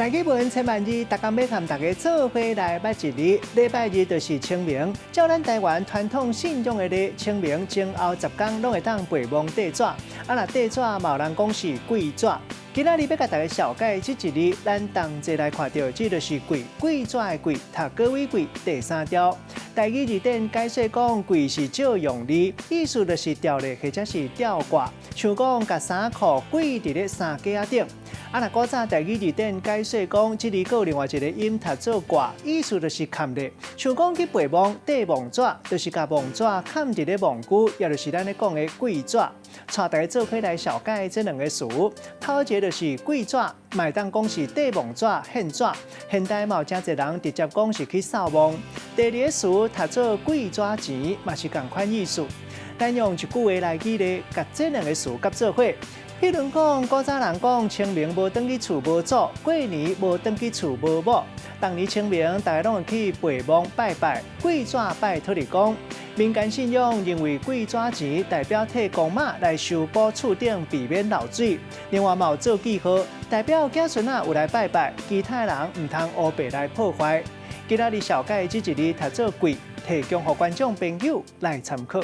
大家问千万字，大家要和大家做伙来捌一日。礼拜日就是清明，照咱台湾传统信仰的日，清明前后10天拢会当陪望地纸。若地纸嘛有人讲是鬼纸。今仔日要甲大家小解这一日，咱同齐来看到，这就是鬼，鬼纸的鬼，读各位鬼第3条。台语字典解说讲，鬼是照用字，意思就是吊咧或者是吊挂，像讲甲衫裤鬼伫咧衫架顶。若古早台语字典解说讲，这里有另外一个音读做挂，意思就是砍咧，像讲去陪望缀网纸，就是甲网纸砍伫咧网具，也就是咱咧讲的鬼纸。带大家做伙来小解这两个词，头一个就是鬼纸，卖当讲是缀网纸、现纸。现代嘛有真侪人直接讲是去扫网。第二个词读做鬼纸钱，嘛是同款意思。咱用一句话来举例，甲这两个词夹做伙。譬如讲，古早人讲清明无转去厝无祖，过年无转去厝无某。当年清明，大家拢会去陪望拜拜，鬼纸拜托你公。民间信仰认为鬼纸钱代表替公妈来修补厝顶，避免漏水。另外，有做记号，代表子孙仔有来拜拜，其他人唔通乌白来破坏。今仔日小解这一日读做鬼，提供给观众朋友来参考。